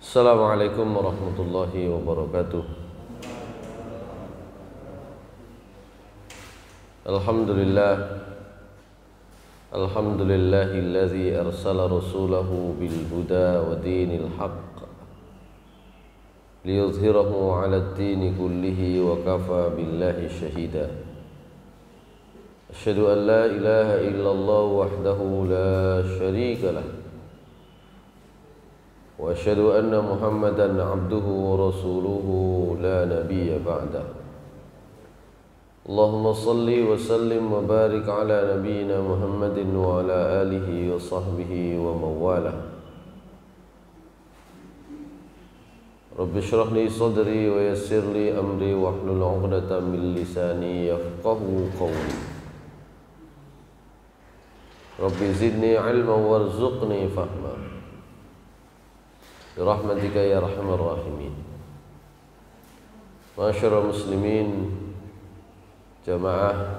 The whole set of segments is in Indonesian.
Assalamualaikum warahmatullahi wabarakatuh. Alhamdulillahillazi arsala rasulahu bil huda wa dinil haqq liyuzhirahu 'alad dini kullihi wa kafa billahi shahida. Asyhadu an la ilaha illallah wahdahu la syarika lah wa asyhadu anna Muhammadan 'abduhu wa rasuluhu la nabiyya ba'dah. Allahumma salli wa sallim wa barik ala nabiyyina Muhammadin wa ala alihi wa sahbihi wa mawalah. Rabbi shrah li sadri wa yassir li amri wa hlul 'uqdatam min lisani yafqahu qawli. Rabbi zidni 'ilman warzuqni fahma. Birahmatika ya arhamar rahimin. Ma'asyiral muslimin, jamaah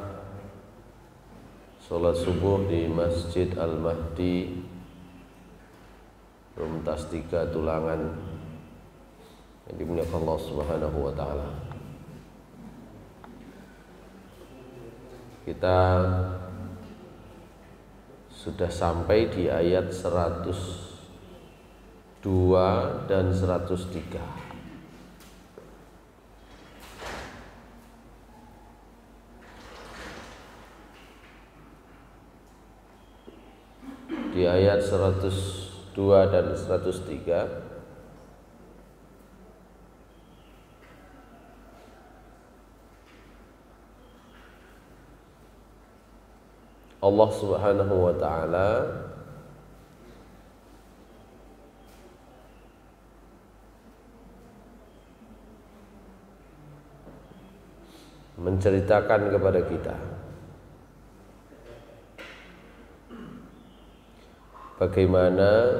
salat subuh di Masjid Al-Mahdi Rumtas 3 Tulangan yang dimuliakan Allah Subhanahu wa taala. Kita sudah sampai di ayat 102 dan 103. Di ayat 102 dan 103 Allah Subhanahu wa taala menceritakan kepada kita bagaimana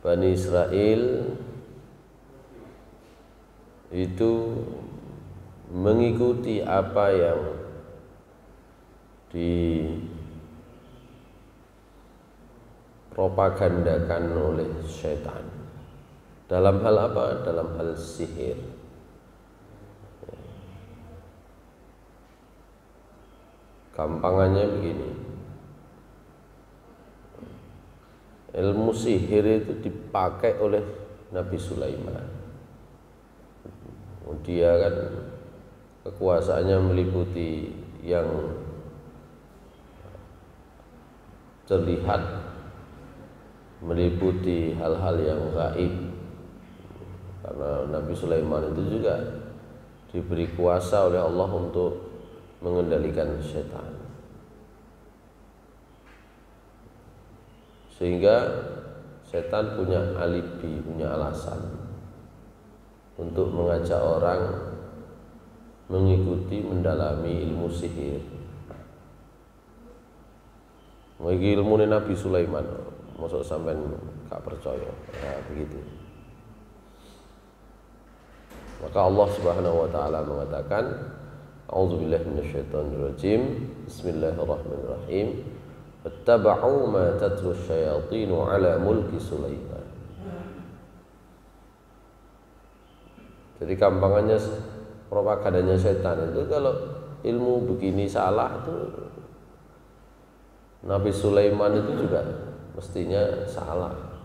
Bani Israel itu mengikuti apa yang dipropagandakan oleh syaitan. Dalam hal apa? Dalam hal sihir. Gampangannya begini, ilmu sihir itu dipakai oleh Nabi Sulaiman. Dia kan kekuasaannya meliputi yang terlihat, meliputi hal-hal yang gaib. Karena Nabi Sulaiman itu juga diberi kuasa oleh Allah untuk mengendalikan setan, sehingga setan punya alibi, punya alasan untuk mengajak orang mengikuti, mendalami ilmu sihir. Iki ilmu Nabi Sulaiman, masuk sampean gak percaya, nah, begitu. Maka Allah Subhanahu wa taala mengatakan, A'udzubillahi minasyaitonirrajim. Bismillahirrahmanirrahim. Wattaba'u ma tatlu syayatinu ala mulki Sulaiman. Jadi gampangannya propagandanya setan itu kalau ilmu begini salah itu Nabi Sulaiman itu juga mestinya salah.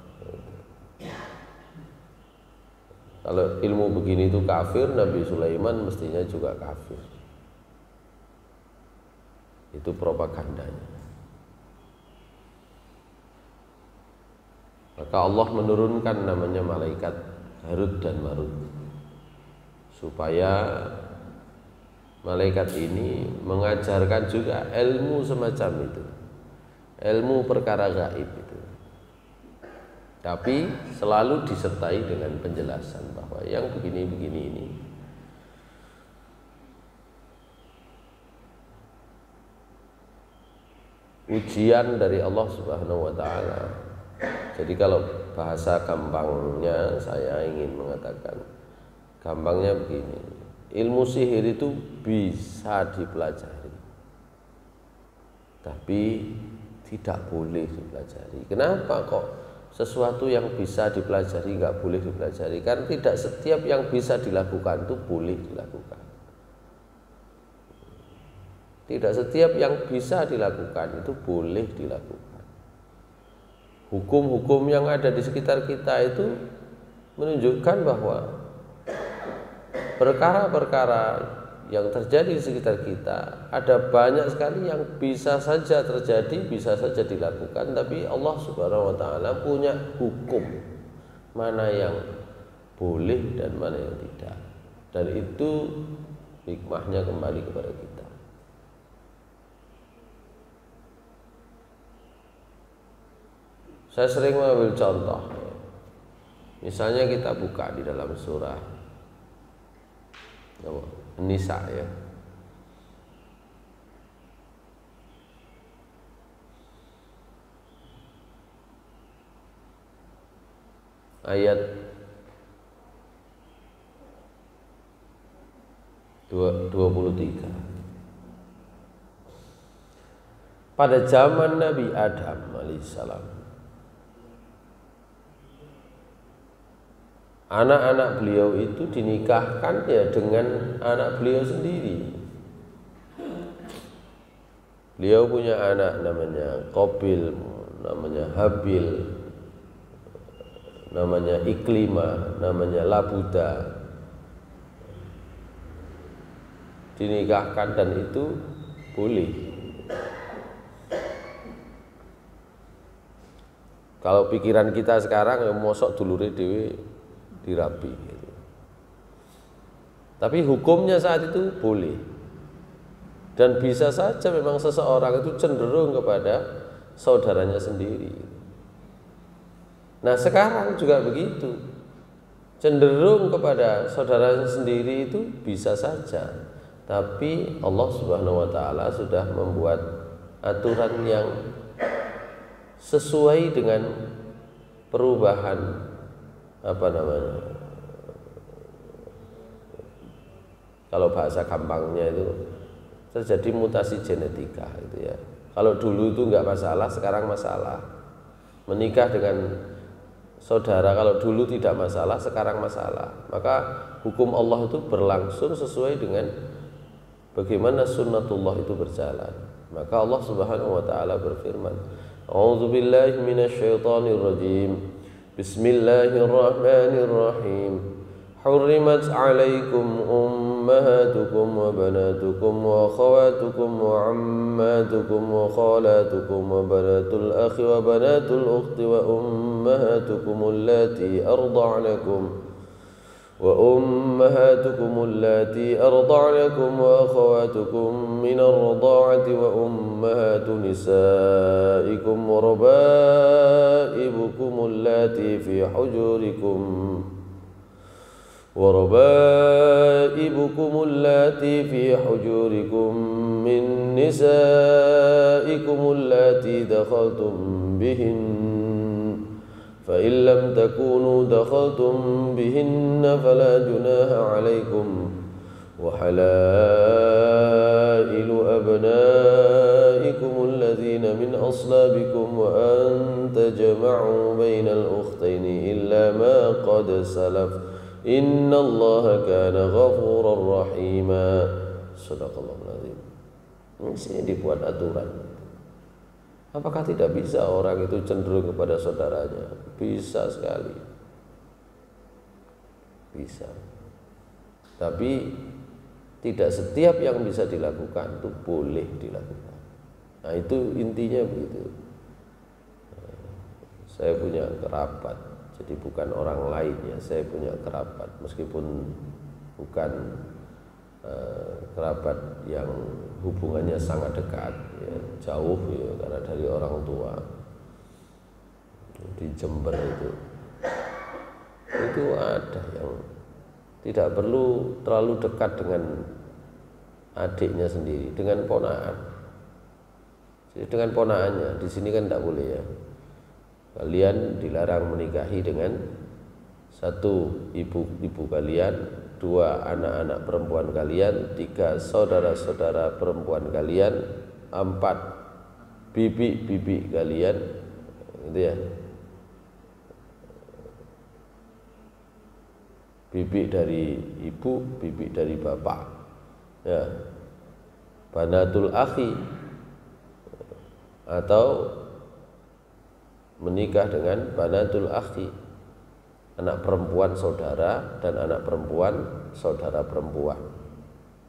Kalau ilmu begini itu kafir, Nabi Sulaiman mestinya juga kafir. Itu propagandanya. Maka Allah menurunkan namanya malaikat Harut dan Marut, supaya malaikat ini mengajarkan juga ilmu semacam itu, ilmu perkara gaib itu. Tapi selalu disertai dengan penjelasan bahwa yang begini-begini ini ujian dari Allah Subhanahu wa taala. Jadi kalau bahasa gampangnya saya ingin mengatakan, gampangnya begini, ilmu sihir itu bisa dipelajari, tapi tidak boleh dipelajari. Kenapa kok sesuatu yang bisa dipelajari nggak boleh dipelajari, kan tidak setiap yang bisa dilakukan itu boleh dilakukan. Tidak setiap yang bisa dilakukan itu boleh dilakukan. Hukum-hukum yang ada di sekitar kita itu menunjukkan bahwa perkara-perkara yang terjadi di sekitar kita ada banyak sekali yang bisa saja terjadi, bisa saja dilakukan, tapi Allah Subhanahu wa taala punya hukum mana yang boleh dan mana yang tidak. Dan itu hikmahnya kembali kepada kita. Saya sering mengambil contoh. Misalnya kita buka di dalam surah Nisa ya. Ayat 23. Pada zaman Nabi Adam alaihissalam, anak-anak beliau itu dinikahkan ya dengan anak beliau sendiri. Beliau punya anak namanya Qabil, namanya Habil, namanya Iklima, namanya Labuda. Dinikahkan dan itu boleh. Kalau pikiran kita sekarang mosok dulure dhewe dirabi gitu. Tapi hukumnya saat itu boleh. Dan bisa saja memang seseorang itu cenderung kepada saudaranya sendiri. Nah sekarang juga begitu, cenderung kepada saudaranya sendiri itu bisa saja. Tapi Allah Subhanahu wa taala sudah membuat aturan yang sesuai dengan perubahan kalau bahasa gampangnya itu terjadi mutasi genetika gitu ya. Kalau dulu itu enggak masalah, sekarang masalah. Menikah dengan saudara kalau dulu tidak masalah, sekarang masalah. Maka hukum Allah itu berlangsung sesuai dengan bagaimana sunnatullah itu berjalan. Maka Allah Subhanahu wa taala berfirman, A'udzubillahi minasyaitonirrajim. Bismillahirrahmanirrahim. Hurrimat 'alaikum ummahatukum wa banatukum wa akhawatukum wa 'ammatukum wa khalatukum wa banatul akhi wa banatul ukhti wa ummahatukum allati arda'nakum وأمهاتكم اللاتي أرضعنكم وأخواتكم من الرضاعة وأمهات نسائكم وربائبكم اللاتي في حجوركم من نسائكم اللاتي دخلتم بهن فإن لم تكونوا دخلتم بهن فلا جناح عليكم وحلائل أبنائكم الذين من أصلابكم وأن تجمعوا بين الأختين إلا ما قد سلف إن الله كان غفورا رحيما. Sadaqallahul azim. Ini dibuat aturan. Apakah tidak bisa orang itu cenderung kepada saudaranya? Bisa sekali. Bisa. Tapi tidak setiap yang bisa dilakukan itu boleh dilakukan. Nah itu intinya begitu. Saya punya kerabat, jadi bukan orang lain ya. Saya punya kerabat, meskipun bukan kerabat yang hubungannya sangat dekat ya, jauh ya, karena dari orang tua di Jember itu ada yang tidak perlu terlalu dekat dengan adiknya sendiri, dengan ponakan. Jadi dengan ponakannya, di sini kan tidak boleh ya. Kalian dilarang menikahi dengan satu ibu kalian, dua anak-anak perempuan kalian, tiga saudara-saudara perempuan kalian, empat bibi-bibi kalian, gitu ya. Bibi dari ibu, bibi dari bapak. Ya. Banatul akhi, atau menikah dengan banatul akhi, anak perempuan saudara dan anak perempuan saudara perempuan.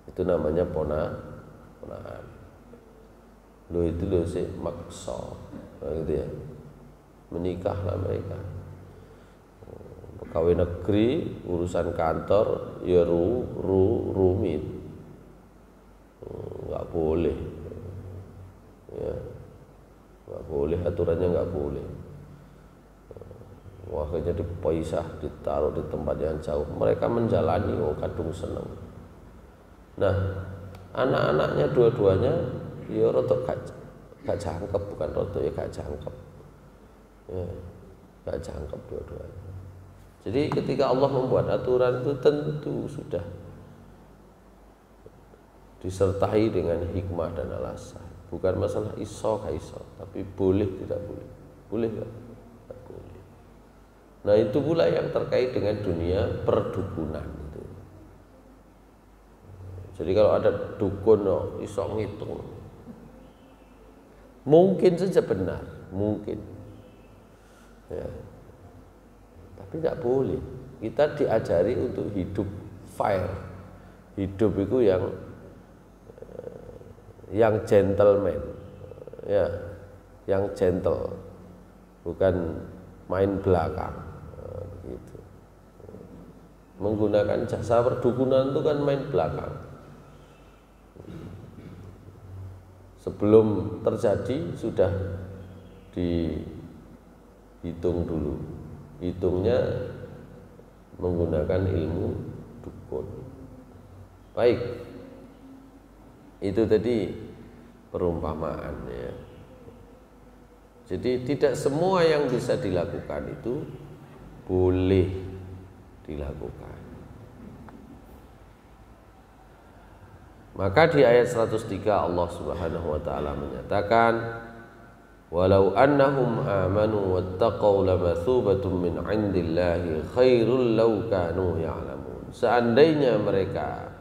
Itu namanya ponaan. Lo itu lo sih maksa, gitu ya. Menikahlah mereka. Pegawai negeri, urusan kantor, ya rumit, nggak boleh, ya, nggak boleh, aturannya nggak boleh. Wah, jadi dipisah, ditaruh di tempat yang jauh. Mereka menjalani, kadung seneng. Nah, anak-anaknya dua-duanya, ya rotok gak jangkep, bukan rotok ya gak jangkep, ya, gak jangkep dua-duanya. Jadi ketika Allah membuat aturan itu tentu sudah disertai dengan hikmah dan alasan. Bukan masalah iso gak iso, tapi boleh tidak boleh. Boleh gak? Tidak boleh. Nah, itu pula yang terkait dengan dunia perdukunan itu. Jadi kalau ada dukun iso ngitung, mungkin saja benar, mungkin. Ya. Tapi tidak boleh. Kita diajari untuk hidup fair, hidup itu yang gentleman, ya, yang gentle, bukan main belakang, gitu. Menggunakan jasa perdukunan itu kan main belakang. Sebelum terjadi sudah dihitung dulu. Hitungnya menggunakan ilmu dukun. Baik, itu tadi perumpamaannya. Jadi tidak semua yang bisa dilakukan itu boleh dilakukan. Maka di ayat 103 Allah Subhanahu wa taala menyatakan, walau annahum amanu wattaqau lamathubatun min 'indillahi khairul law kanu ya'lamun. Seandainya mereka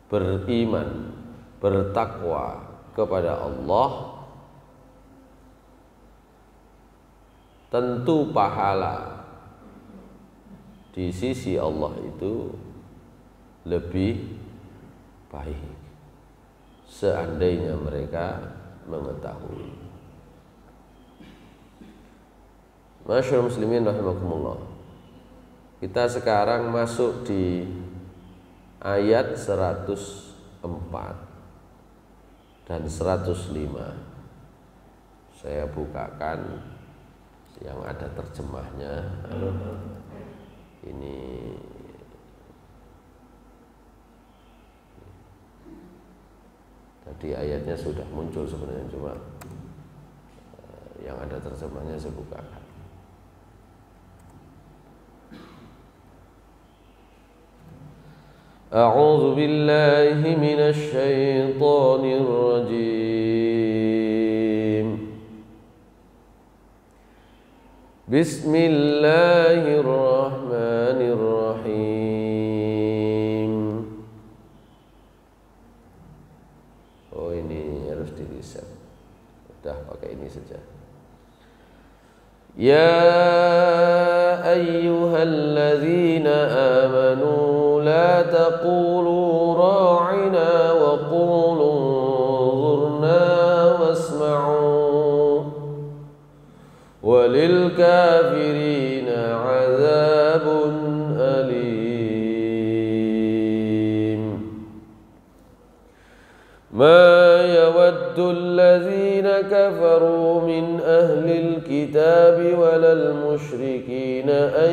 beriman, bertakwa kepada Allah, tentu pahala di sisi Allah itu lebih baik, seandainya mereka mengetahui. Masyaallah muslimin rahimakumullah. Kita sekarang masuk di ayat 104 dan 105. Saya bukakan yang ada terjemahnya. Ini tadi ayatnya sudah muncul sebenarnya, cuma yang ada terjemahnya saya bukakan. A'udzu billahi minasy syaithanir rajim. Bismillahirrahmanirrahim. Oh, ini harus di-reset. Udah pakai ini saja. Ya ayyuhalladzina amanu la taqulu ra'ina wa qulu zurna wasma'u walil kafirina 'adzabun alim. Ma yawaddu alladzina kafaru min ahlil kitabi walal musyrikina an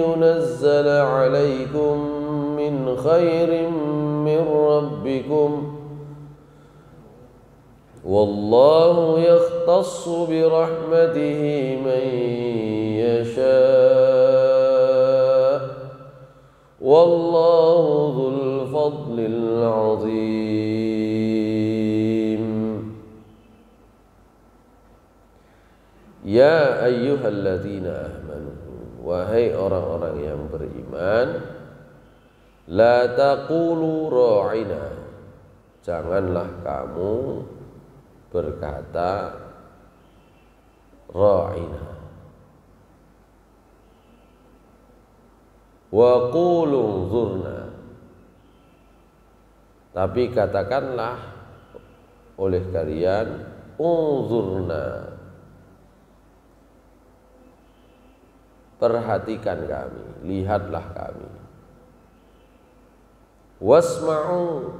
yunazzala 'alaikum min khairin min rabbikum wallahu yakhtassu bi rahmatihi man yasha wallahu dzul fadlil 'adzim. Ya ayyuhalladzina amanu, wahai orang-orang yang beriman, la taqulu ra'ina, janganlah kamu berkata ra'ina, wa qulu unzurna, tapi katakanlah oleh kalian unzurna, perhatikan kami, lihatlah kami, wasma'u,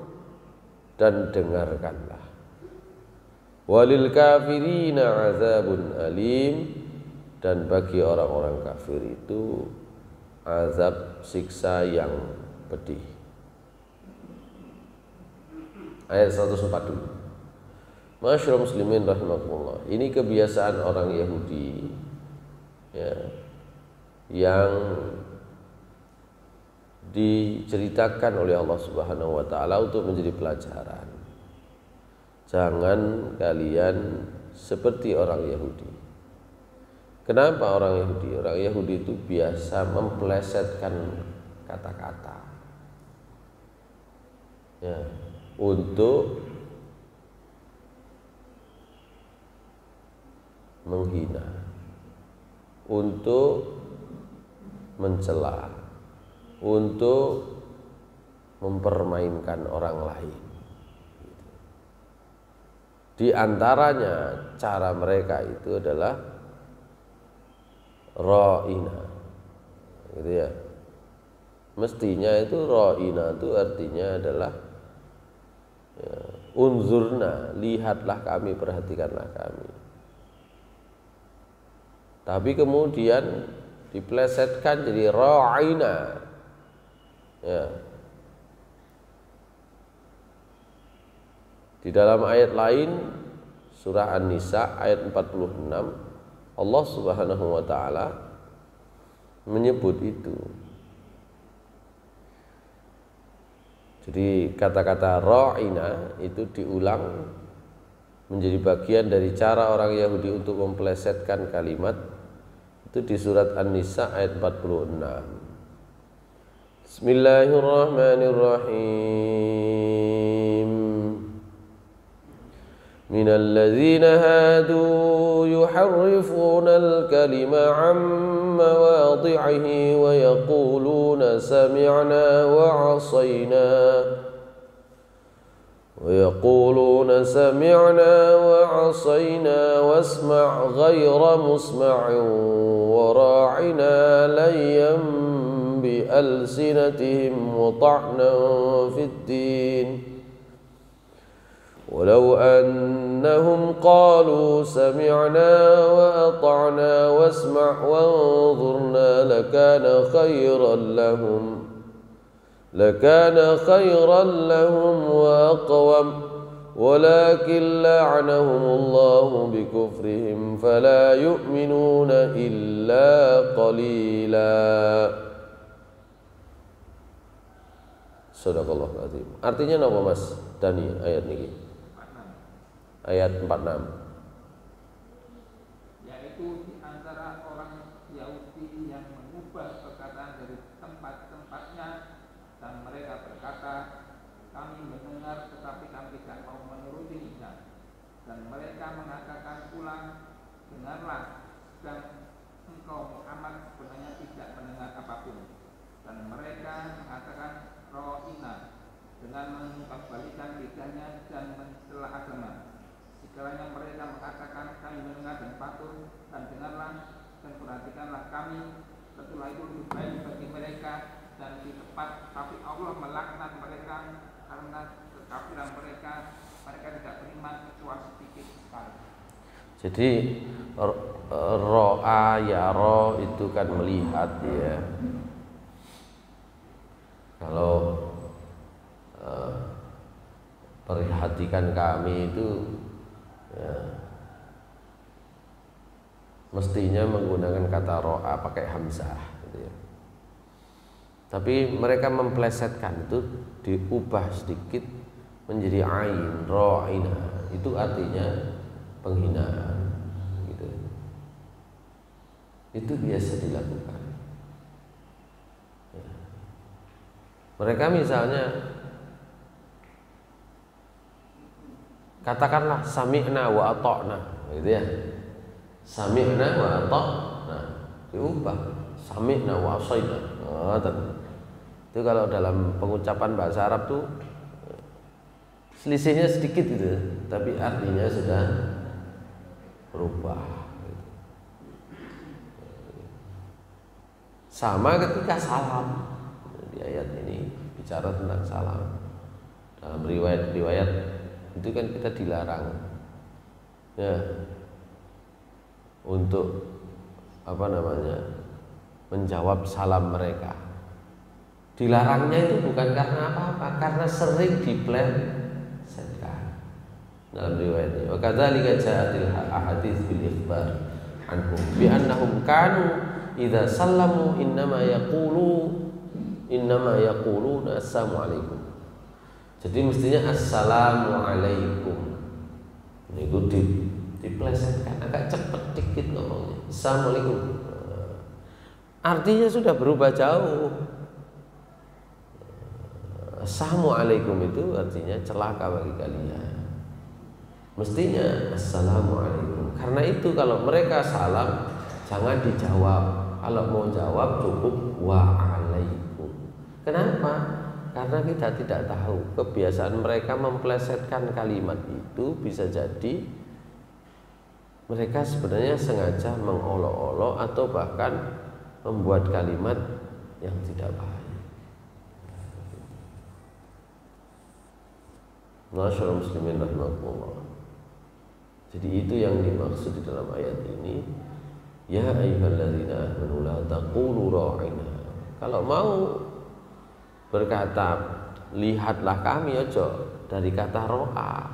dan dengarkanlah, walil kafirina azabun alim, dan bagi orang-orang kafir itu azab siksa yang pedih. Ayat 142. Masyaallah muslimin rahimakumullah. Ini kebiasaan orang Yahudi, ya, yang diceritakan oleh Allah Subhanahu wa taala untuk menjadi pelajaran. Jangan kalian seperti orang Yahudi. Kenapa orang Yahudi? Orang Yahudi itu biasa memplesetkan kata-kata, ya, untuk menghina, untuk mencela, untuk mempermainkan orang lain. Di antaranya cara mereka itu adalah ra'ina, gitu ya. Mestinya itu ra'ina itu artinya adalah ya, unzurna, lihatlah kami, perhatikanlah kami. Tapi kemudian diplesetkan jadi ra'ina, ya. Di dalam ayat lain surah An-Nisa ayat 46 Allah Subhanahu wa taala menyebut itu. Jadi kata-kata ra'ina itu diulang menjadi bagian dari cara orang Yahudi untuk memplesetkan kalimat. Itu di surat An-Nisa ayat 46. Bismillahirrahmanirrahim. Minal ladzina hadu yuharrifuna al-kalima 'an mawadhi'ihi wa yaquluna sami'na wa 'asayna ويقولون سمعنا وعصينا واسمع غير مسمع وراعنا ليا بألسنتهم وطعنا في الدين ولو أنهم قالوا سمعنا وأطعنا واسمع وانظرنا لكان خيرا لهم وأقوم ولكن لعنهم الله بكفرهم فلا يؤمنون إلا قليلا. Sadaqallahul azim. Artinya apa Mas Dani ayat ini? Ayat 46. Yaitu di antara orang Yahudi yang mengubah perkataan dari tempat-tempatnya, dan mereka berkata, kami mendengar tetapi kami tidak mau menurutinya. Dan mereka mengatakan pula, dengarlah, dan engkau Muhammad sebenarnya tidak mendengar apapun. Dan mereka mengatakan ro'ina, dengan mengembalikan lidahnya dan mencela agama. Segalanya mereka mengatakan kami mendengar dan patuh, dan dengarlah dan perhatikanlah kami. Tentulah itu lebih baik bagi mereka dan di tempat, tapi Allah melaknat mereka karena kekafiran mereka. Mereka tidak beriman kecuali sedikit sekali. Jadi ro'a yara itu kan melihat, ya. Kalau perhatikan kami itu, ya, mestinya menggunakan kata ro'a pakai hamzah, gitu ya. Tapi mereka memplesetkan itu, diubah sedikit menjadi ain, ra'ina. Itu artinya penghinaan, gitu. Itu biasa dilakukan. Mereka misalnya katakanlah sami'na wa ata'na, gitu ya. Sami'na wa ata'na diubah sami'na wa asaina. Itu kalau dalam pengucapan bahasa Arab tuh selisihnya sedikit gitu, tapi artinya sudah berubah. Sama ketika salam. Di ayat ini bicara tentang salam. Dalam riwayat-riwayat itu kan kita dilarang ya untuk menjawab salam mereka. Dilarangnya itu bukan karena apa-apa, karena sering diplesetkan. Dalam riwayat ini, wa kadzalika ja'atil ahadits bil ikhbar anhum bi annahum kanu idza sallamu innama yaquluna assalamualaikum. Jadi mestinya assalamualaikum. Ini diplesetkan agak cepat dikit ngomongnya. Assalamualaikum. Artinya sudah berubah jauh. Assalamualaikum itu artinya celaka bagi kalian. Mestinya assalamualaikum. Karena itu kalau mereka salam jangan dijawab. Kalau mau jawab cukup waalaikum. Kenapa? Karena kita tidak tahu kebiasaan mereka memplesetkan kalimat itu, bisa jadi mereka sebenarnya sengaja mengolok-olok atau bahkan membuat kalimat yang tidak baik. Masyaallah muslimin rahimakumullah. Jadi itu yang dimaksud di dalam ayat ini. Ya ayyuhalladzina amanu la taqulu ra'ina. Kalau mau berkata lihatlah kami aja dari kata ro'a.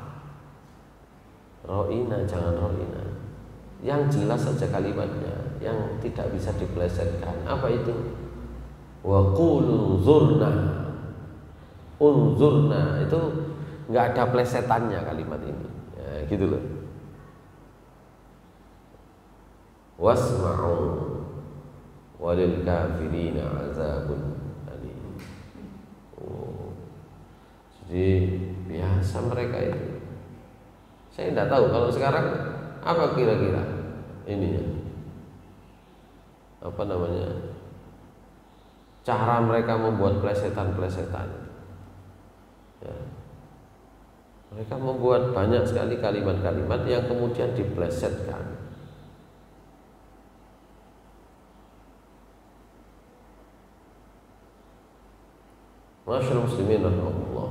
Ro'ina, jangan ro'ina. Yang jelas saja kalimatnya, yang tidak bisa diplesetkan. Apa itu? Wa qul unzurna. Unzurna itu enggak ada plesetannya kalimat ini. Ya, gitu loh. Wasma'u walil kafirina azabun alim. Jadi biasa mereka itu. Saya tidak tahu kalau sekarang apa kira-kira ininya. Cara mereka membuat plesetan-plesetan. Ya. Mereka membuat banyak sekali kalimat-kalimat yang kemudian diplesetkan. Masyaallah muslimin rahimahullah.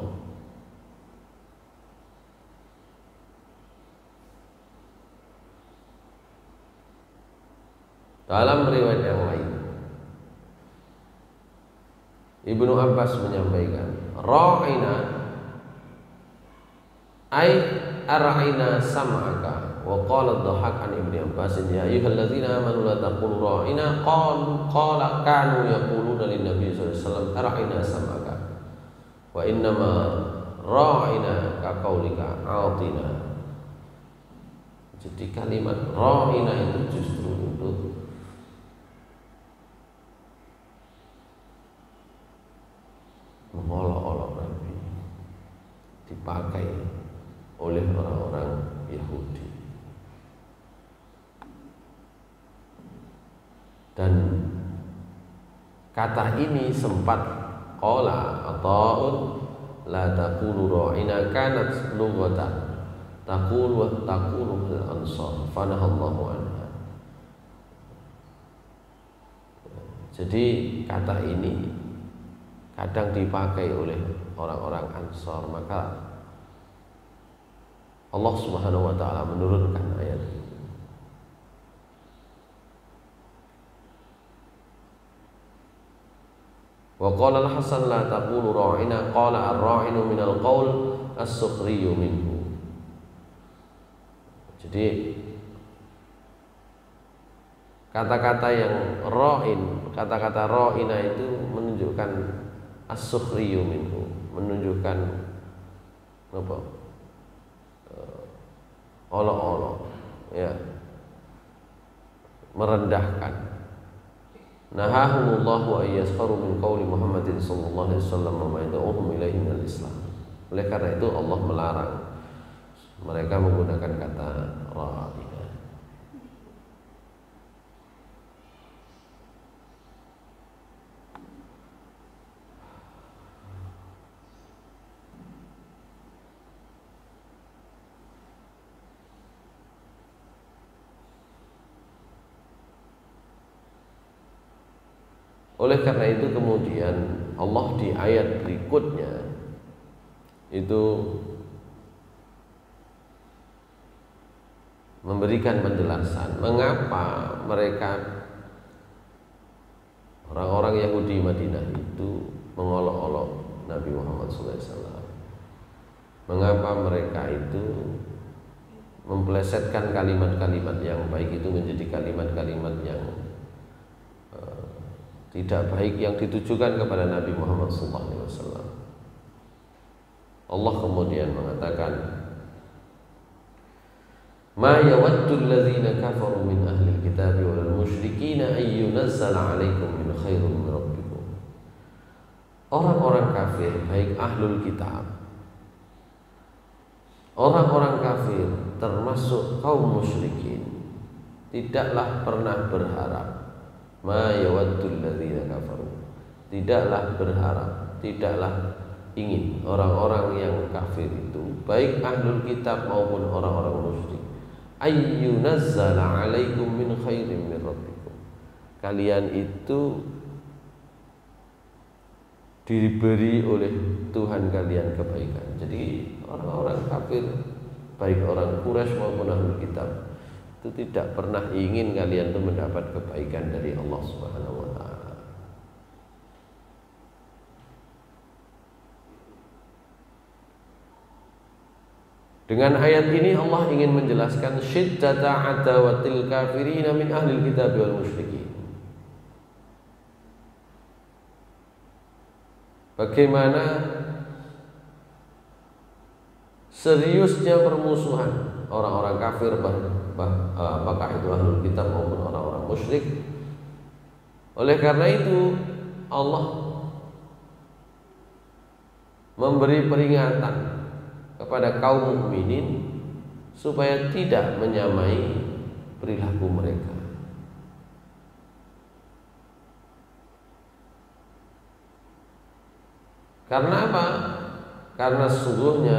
Dalam riwayat yang lain, Ibnu Abbas menyampaikan, ra'ina ay ara'ina sam'aka. Wa qala ad-Dhahhak an Ibnu Abbas, ya ayyuhalladzina amanu la taqulu ra'ina qala kanu yaquluna lin nabiy sallallahu alaihi wasallam ara'ina sam'aka wa innama ra'ina ka qaulika a'tina. Jadi kalimat ra'ina itu justru untuk mengolok-olok Nabi, dipakai oleh orang-orang Yahudi. Dan kata ini sempat qala ata'un la taqulu ra'ina kanat lughatan taqulu al-ansar fanahallahu anha. Jadi kata ini kadang dipakai oleh orang-orang Ansar, maka Allah Subhanahu wa taala menurunkan ayat ini. Wa qala al-Hasan la taqulu ra'ina qala ar-ra'inu min al-qaul as-sukhriyu minhu. Jadi kata-kata yang ra'in, kata-kata ra'ina itu menunjukkan as-sukhriyu minhu, menunjukkan apa? Olok-olok, ya, merendahkan. Nahahumullahu ay yaskharu min qauli Muhammadin sallallahu alaihi wasallam wa ma yad'uhum ilaihi minal Islam. Oleh karena itu Allah melarang mereka menggunakan kata ra'ina. Oleh karena itu kemudian Allah di ayat berikutnya itu memberikan penjelasan mengapa mereka orang-orang Yahudi Madinah itu mengolok-olok Nabi Muhammad SAW. Mengapa mereka itu memplesetkan kalimat-kalimat yang baik itu menjadi kalimat-kalimat yang tidak baik yang ditujukan kepada Nabi Muhammad SAW. Allah kemudian mengatakan, "Ma yawaddu alladhina kafaru min ahli alkitabi wal musyrikin ay yunazzala 'alaikum min khairin min rabbikum." Orang-orang kafir, baik ahlul kitab, orang-orang kafir termasuk kaum musyrikin, tidaklah pernah berharap. Ma yawaddul ladzina kafaru, tidaklah berharap, tidaklah ingin orang-orang yang kafir itu, baik ahlul kitab maupun orang-orang musyrik, ayyunazzala 'alaikum min khairin min rabbikum, kalian itu diberi oleh Tuhan kalian kebaikan. Jadi orang-orang kafir, baik orang Quraisy maupun ahlul kitab, itu tidak pernah ingin kalian itu mendapat kebaikan dari Allah Subhanahu wa taala. Dengan ayat ini Allah ingin menjelaskan syiddata adawatil kafirina min ahlil kitab wal musyrikin. Bagaimana seriusnya permusuhan orang-orang kafir, apakah itu ahlul kitab maupun orang-orang musyrik. Oleh karena itu Allah memberi peringatan kepada kaum mukminin supaya tidak menyamai perilaku mereka. Karena apa? Karena sesungguhnya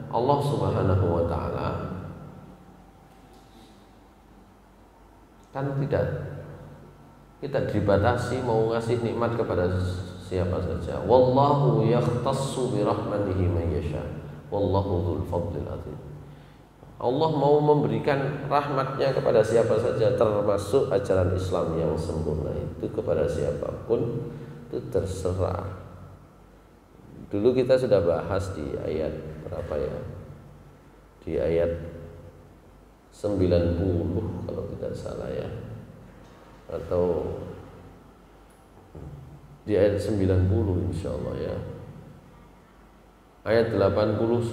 Allah Subhanahu wa taala kan tidak kita dibatasi mau ngasih nikmat kepada siapa saja. Wallahu yakhtassu bi rahmatihi man yasha. Wallahu dzul fadlil azim. Allah mau memberikan rahmatnya kepada siapa saja, termasuk ajaran Islam yang sempurna itu kepada siapapun, itu terserah. Dulu kita sudah bahas di ayat berapa ya? Di ayat 90 kalau tidak salah ya, atau di ayat 90 insyaallah ya, ayat 89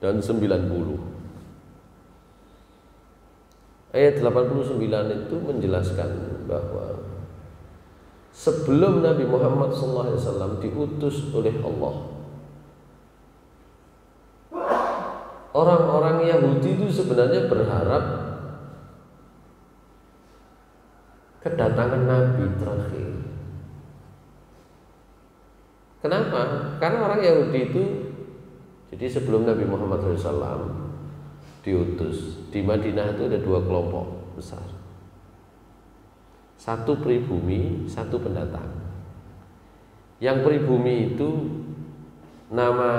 dan 90. Ayat 89 itu menjelaskan bahwa sebelum Nabi Muhammad SAW diutus oleh Allah, orang-orang Yahudi itu sebenarnya berharap kedatangan Nabi terakhir. Kenapa? Karena orang Yahudi itu, jadi sebelum Nabi Muhammad SAW diutus, di Madinah itu ada dua kelompok besar. Satu pribumi, satu pendatang. Yang pribumi itu nama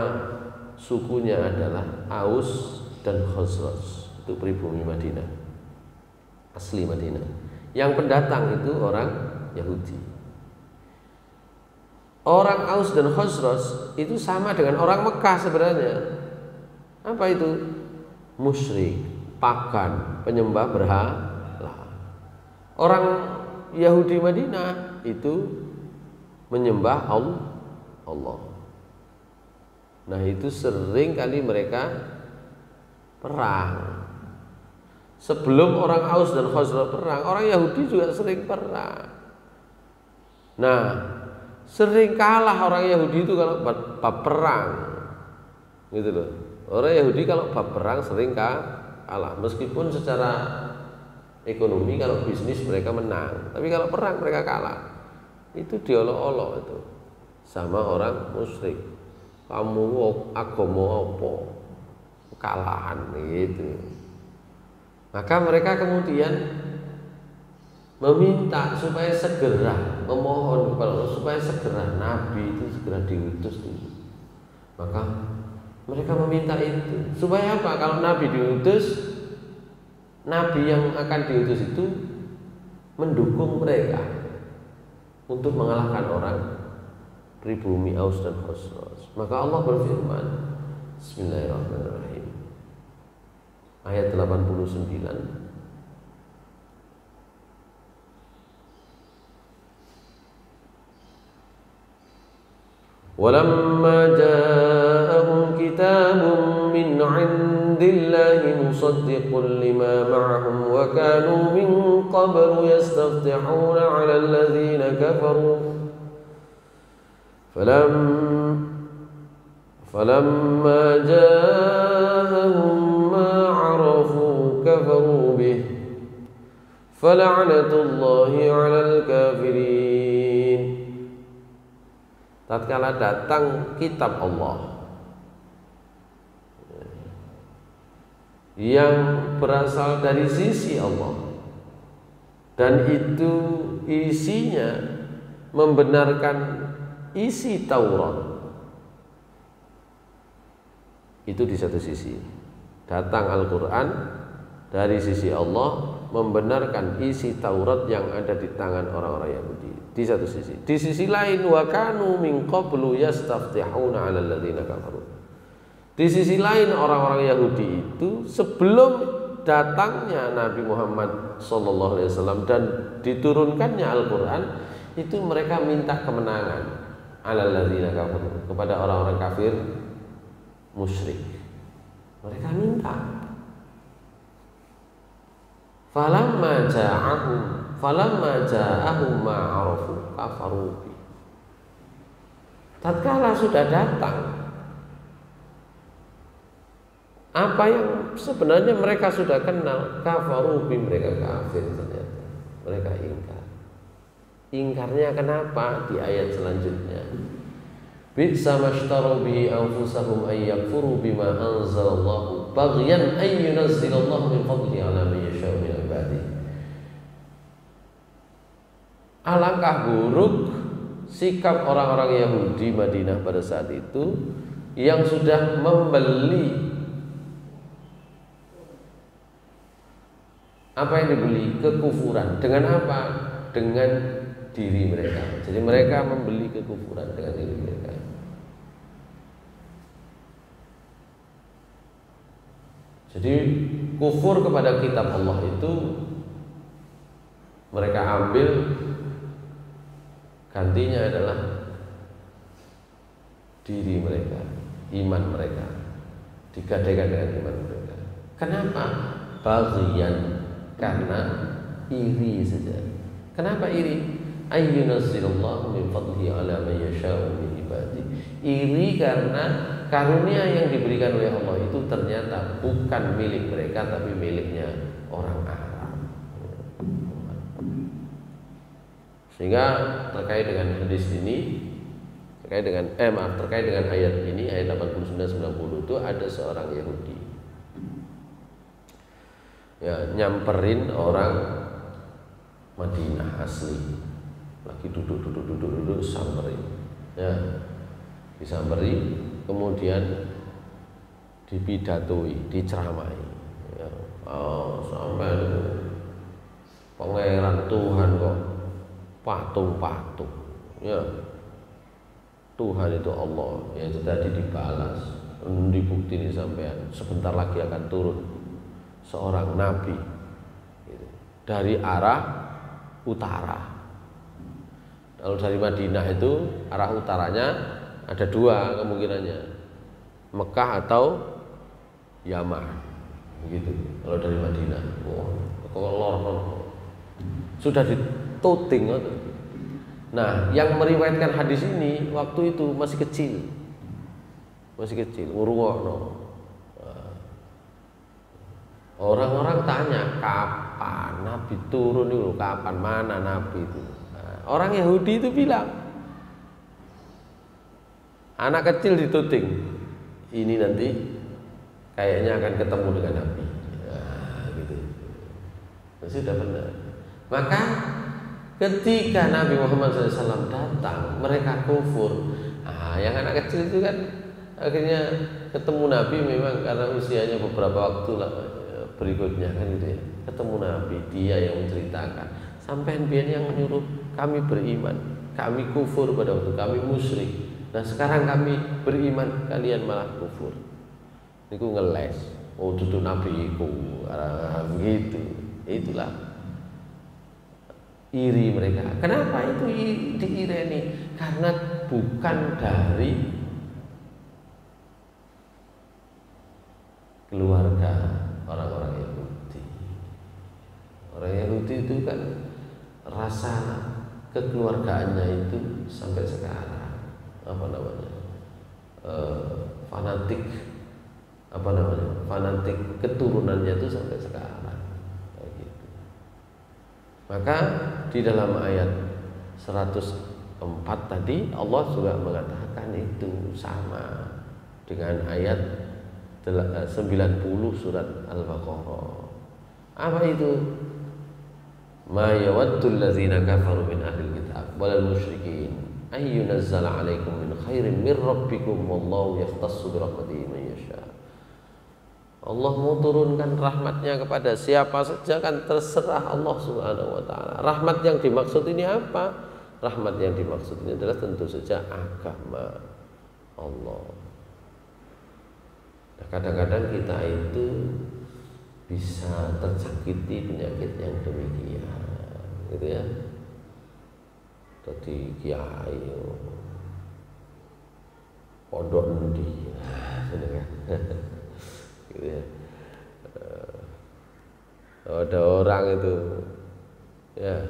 sukunya adalah Aus dan Khazraj, itu pribumi Madinah, asli Madinah. Yang pendatang itu orang Yahudi. Orang Aus dan Khazraj itu sama dengan orang Mekah sebenarnya. Apa itu? Musyrik, pagan, penyembah berhala. Orang Yahudi Madinah itu menyembah Allah. Nah itu sering kali mereka perang. Sebelum orang Aus dan Khazraj perang, orang Yahudi juga sering perang. Nah, sering kalah orang Yahudi itu kalau bab perang, gitu loh. Orang Yahudi kalau bab perang sering kalah, meskipun secara ekonomi kalau bisnis mereka menang, tapi kalau perang mereka kalah. Itu diolok-olok itu sama orang musyrik. Kamu agama apa? Kalahan gitu. Maka mereka kemudian meminta supaya segera memohon kepada Allah supaya segera Nabi itu segera diutus dulu. Maka mereka meminta itu supaya apa? Kalau Nabi diutus, Nabi yang akan diutus itu mendukung mereka untuk mengalahkan orang pribumi Aus dan Khazraj. Maka Allah berfirman, Bismillahirrahmanirrahim, ayat 89. Walamma ja'ahum kitabun min 'indillahi musaddiqun lima ma'ahum wa kanu min qablu yastaftihuna 'ala alladhina kafaru falamma ja'ahum ma 'arafu kafaru bih fala'natullahi 'alal kafirin. Tatkala datang kitab Allah yang berasal dari sisi Allah dan itu isinya membenarkan isi Taurat, itu di satu sisi. Datang Al-Quran dari sisi Allah membenarkan isi Taurat yang ada di tangan orang-orang Yahudi, di satu sisi. Di sisi lain, wa kanu min qablu yastaftihuna 'alal ladzina kafaru. Di sisi lain, orang-orang Yahudi itu sebelum datangnya Nabi Muhammad SAW dan diturunkannya Al-Quran, itu mereka minta kemenangan 'alal ladzina kafaru, kepada orang-orang kafir musyrik. Mereka minta. Falamma ja'ahum ma'arafu kafaru bi. Tatkala sudah datang apa yang sebenarnya mereka sudah kenal, kafaru bi, mereka kafir ternyata. Mereka ingkar. Ingkarnya kenapa? Di ayat selanjutnya. Bi'sa mashtaru bihi anfusahum ay yakfuru bima anzalallahu baghyan ay yunazzilallahu min fadlihi 'ala man yasha'u min ibadihi. Alangkah buruk sikap orang-orang Yahudi Madinah pada saat itu yang sudah membeli apa yang dibeli? Kekufuran. Dengan apa? Dengan diri mereka. Jadi mereka membeli kekufuran dengan diri mereka. Jadi kufur kepada kitab Allah itu mereka ambil, gantinya adalah diri mereka, iman mereka digadaikan dengan iman mereka. Kenapa? Baghyan, karena iri saja. Kenapa iri? Ayyunazzilullahu min fadlihi 'ala man yasha'u min ibadihi. Iri karena karunia yang diberikan oleh Allah itu ternyata bukan milik mereka tapi miliknya orang Arab. Sehingga terkait dengan hadis ini, terkait dengan ayat ini, ayat 89-90 itu ada seorang Yahudi ya nyamperin orang Madinah asli, lagi duduk samperin ya, disamperin, kemudian dipidatoi, diceramai ya. Oh, sampai pangeran Tuhan kok patung-patung ya. Tuhan itu Allah, ya itu tadi dibalas, dibuktiin sampean sebentar lagi akan turun seorang nabi dari arah utara. Kalau dari Madinah itu arah utaranya ada dua kemungkinannya, Mekah atau Yaman. begitu. Kalau dari Madinah, lor sudah dituting. Nah, yang meriwayatkan hadis ini waktu itu masih kecil, ngurungokno. Orang-orang tanya kapan Nabi turun itu, kapan, mana Nabi itu. Nah, orang Yahudi itu bilang, anak kecil dituting, ini nanti kayaknya akan ketemu dengan Nabi. Nah, gitu. Nah, sudah benar. Maka ketika Nabi Muhammad SAW datang, mereka kufur. Nah, yang anak kecil itu kan akhirnya ketemu Nabi memang karena usianya beberapa waktu lah berikutnya kan gitu ya. Ketemu Nabi, dia yang menceritakan, sampai biar yang menyuruh kami beriman, kami kufur pada waktu kami musyrik. Nah sekarang kami beriman, kalian malah kufur. Niku ngeles. Oh tutup Nabi iku, begitu. Itulah iri mereka. Kenapa itu diireni? Karena bukan dari keluarga orang-orang Yahudi. Orang Yahudi itu kan rasa kekeluargaannya itu sampai sekarang fanatik fanatik keturunannya itu sampai sekarang kayak gitu. Maka di dalam ayat 104 tadi Allah juga mengatakan itu sama dengan ayat 90 surat Al-Baqarah. Apa itu? Ma yawaddul ladzina kafaru min ahlil kitab wal musyrikin ay yunazzala 'alaikum min khairin min rabbikum wallahu yahtassu bi rahmatihi man yasha. Allah mau turunkan rahmatnya kepada siapa saja kan terserah Allah Subhanahu wa taala. Rahmat yang dimaksud ini apa? Rahmat yang dimaksud ini adalah tentu saja agama Allah. Nah, kadang-kadang kita itu bisa terjangkiti penyakit yang demikian, gitu ya. Tadi kiai, pondok endi, gitu ya. Ada orang itu, ya.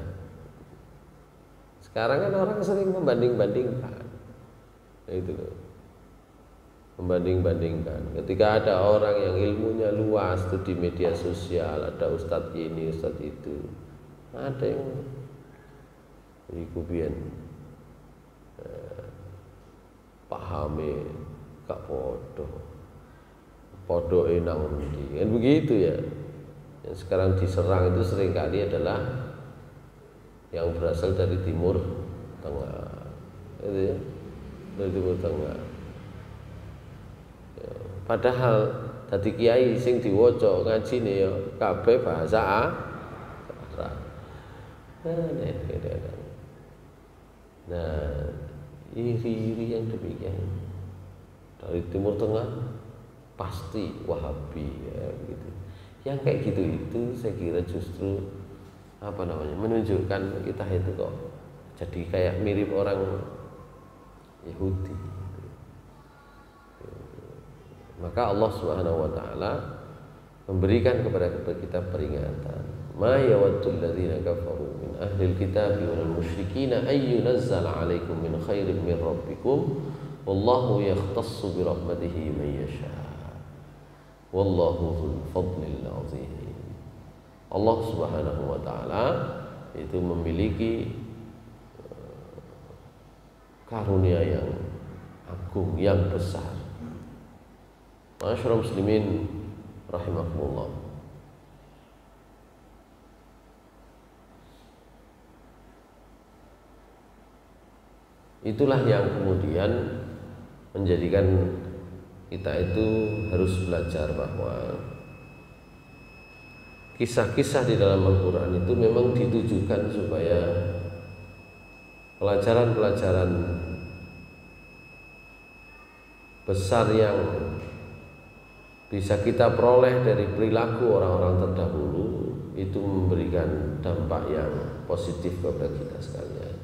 Sekarang kan orang sering membanding-bandingkan, itu loh. Membanding-bandingkan. Ketika ada orang yang ilmunya luas tuh di media sosial, ada ustadz ini, ustadz itu, ada yang ikubian pahami gak podo enang endi, kan begitu ya. Yang sekarang diserang itu seringkali adalah yang berasal dari Timur Tengah, itu ya, dari Timur Tengah. Padahal tadi kiai sing diwaca ngajine ya kabeh bahasa Arab. Nah, iri-iri yang demikian dari Timur Tengah pasti Wahabi ya gitu. Yang kayak gitu itu saya kira justru menunjukkan kita itu kok jadi kayak mirip orang Yahudi. Maka Allah Subhanahu wa taala memberikan kepada kita peringatan. Ma yawaddul ladzina kafaru min ahlil kitabi wal musyrikina ay yunazzala 'alaikum min khairin min rabbikum wallahu yakhtassu bi rahmatihi man yasha. Wallahu dzul fadlil 'azim. Allah Subhanahu wa taala itu memiliki karunia yang agung, yang besar. Ma'asyiral muslimin rahimakumullah. Itulah yang kemudian menjadikan kita itu harus belajar bahwa kisah-kisah di dalam Al-Quran itu memang ditujukan supaya pelajaran-pelajaran besar yang bisa kita peroleh dari perilaku orang-orang terdahulu itu memberikan dampak yang positif kepada kita sekalian.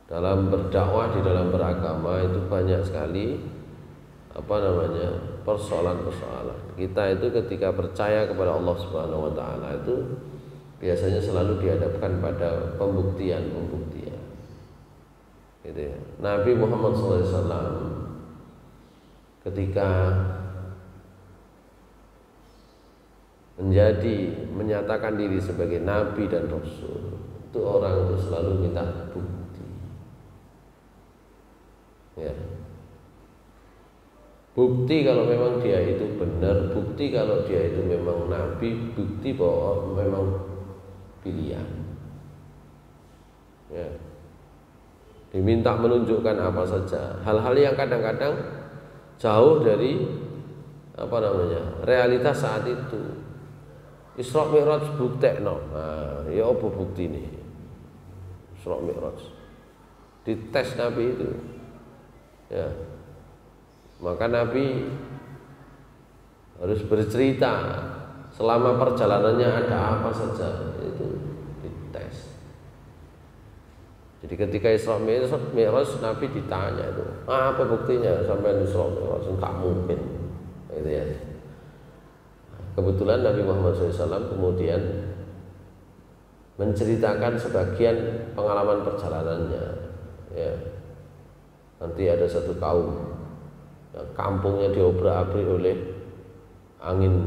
Dalam berdakwah, di dalam beragama itu banyak sekali persoalan-persoalan. Kita itu ketika percaya kepada Allah Subhanahu wa taala itu biasanya selalu dihadapkan pada pembuktian. Gitu ya. Nabi Muhammad SAW ketika menyatakan diri sebagai nabi dan rasul, itu orang itu selalu minta bukti. Ya. Bukti kalau memang dia itu benar, bukti kalau dia itu memang nabi, bukti bahwa memang pilihan. Ya. Diminta menunjukkan apa saja, hal-hal yang kadang-kadang jauh dari realitas saat itu. Isra Mi'raj buktekno. Nah, ya apa bukti ini? Isra Mi'raj. Dites Nabi itu. Ya. Maka Nabi harus bercerita selama perjalanannya ada apa saja, itu dites. Jadi ketika Isra Mi'raj Nabi ditanya itu, apa buktinya sampai Isra Mi'raj? Tak mungkin. Gitu ya. Kebetulan Nabi Muhammad SAW kemudian menceritakan sebagian pengalaman perjalanannya. Ya. Nanti ada satu kaum yang kampungnya diobrak-abrik oleh angin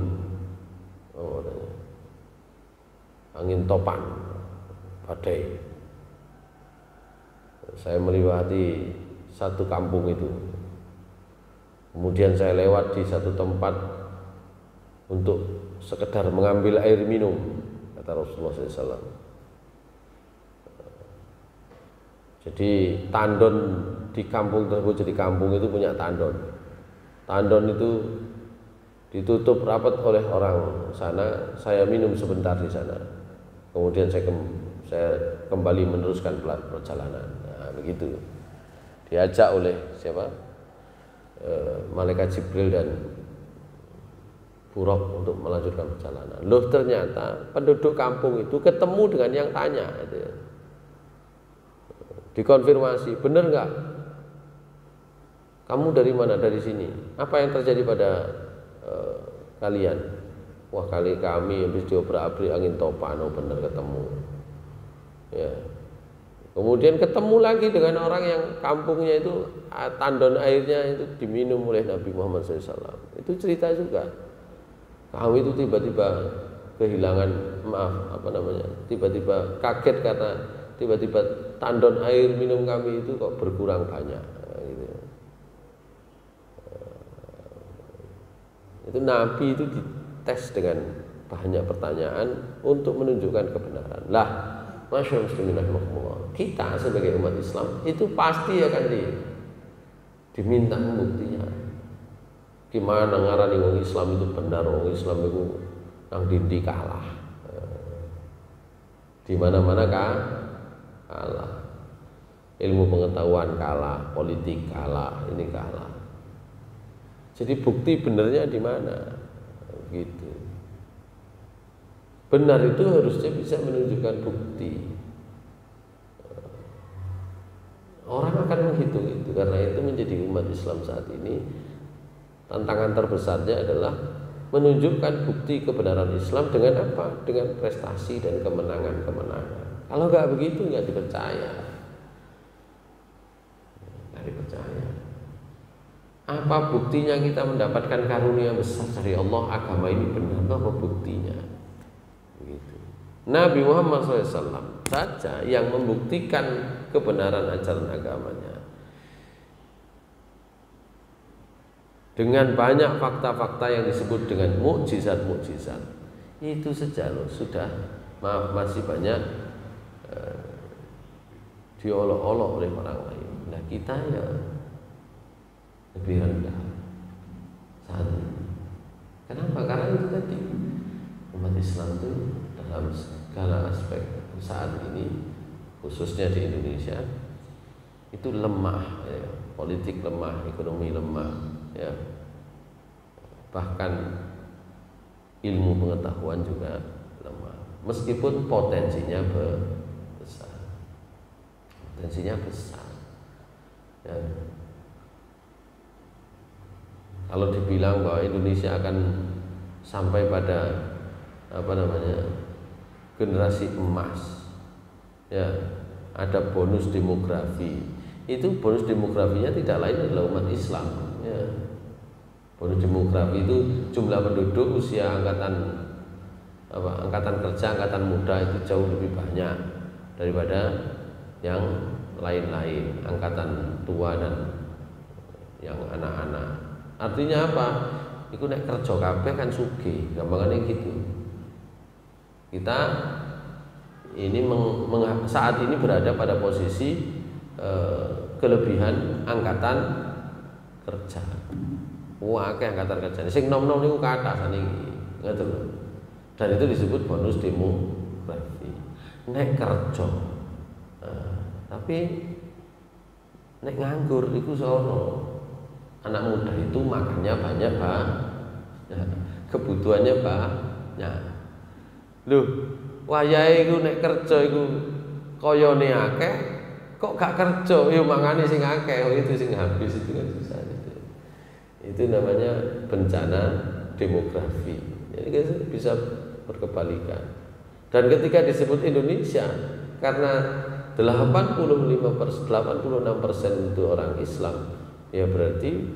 topan, badai. Saya melewati satu kampung itu. Kemudian saya lewat di satu tempat untuk sekedar mengambil air minum, kata Rasulullah SAW. Jadi tandon di kampung tersebut, jadi kampung itu punya tandon. Tandon itu ditutup rapat oleh orang sana. Saya minum sebentar di sana. Kemudian saya kembali meneruskan perjalanan. Nah, begitu. Diajak oleh siapa? Malaikat Jibril dan Buraq untuk melanjutkan perjalanan. Loh, ternyata penduduk kampung itu ketemu dengan yang tanya gitu ya. Dikonfirmasi, benar nggak? Kamu dari mana? Dari sini. Apa yang terjadi pada kalian? Wah, kami habis diobrak-abrik angin topan. Oh, benar ketemu. Ya. Kemudian ketemu lagi dengan orang yang kampungnya itu tandon airnya itu diminum oleh Nabi Muhammad SAW. Itu cerita juga. Kami itu tiba-tiba kehilangan, tiba-tiba kaget karena tiba-tiba tandon air minum kami itu kok berkurang banyak. Gitu. Itu Nabi itu dites dengan banyak pertanyaan untuk menunjukkan kebenaran. Lah, masyaallah muslimin rahimakumullah, kita sebagai umat Islam itu pasti akan diminta pembuktian. Gimana ngarani wong Islam itu benar, wong Islam itu nang dindi kalah. Di mana-mana kalah. Ilmu pengetahuan kalah, politik kalah, ini kalah. Jadi bukti benernya di mana? Gitu. Benar itu harusnya bisa menunjukkan bukti. Orang akan menghitung itu, karena itu menjadi umat Islam saat ini tantangan terbesarnya adalah menunjukkan bukti kebenaran Islam dengan apa? Dengan prestasi dan kemenangan-kemenangan. Kalau nggak begitu nggak dipercaya. Nggak dipercaya. Apa buktinya kita mendapatkan karunia besar dari Allah? Agama ini benar, apa buktinya? Begitu. Nabi Muhammad SAW saja yang membuktikan kebenaran ajaran agamanya dengan banyak fakta-fakta yang disebut dengan mukjizat-mukjizat. Itu saja loh sudah, masih banyak diolok-olok oleh orang lain. Nah, kita ya lebih rendah saat ini. Kenapa? Karena itu tadi, umat Islam itu dalam segala aspek saat ini, khususnya di Indonesia, itu lemah ya. Politik lemah, ekonomi lemah ya. Bahkan ilmu pengetahuan juga lemah, meskipun potensinya besar. Potensinya besar ya. Kalau dibilang bahwa Indonesia akan sampai pada generasi emas, ya, ada bonus demografi. Itu bonus demografinya tidak lain adalah umat Islam, ya. Bonus demografi itu jumlah penduduk usia angkatan kerja, angkatan muda itu jauh lebih banyak daripada yang lain-lain, angkatan tua dan yang anak-anak. Artinya apa? Iku nek kerja kabeh kan sugih, gampangane gitu. Kita ini saat ini berada pada posisi kelebihan angkatan kerja. Wah, angkatan kerja. Sing nom-nom niku kathah niki. Ngoten lho. Dan itu disebut bonus demografi. Nek kerja. Tapi nek nganggur iku sono. Anak muda itu makannya banyak, Pak. Ya, kebutuhannya banyak. Loh, wayahe iku nek kerja iku kayane akeh, kok gak kerja yo mangane sing akeh, itu sing habis itu kan susah itu. Itu namanya bencana demografi. Jadi bisa berkebalikan. Dan ketika disebut Indonesia, karena 86% itu orang Islam, ya berarti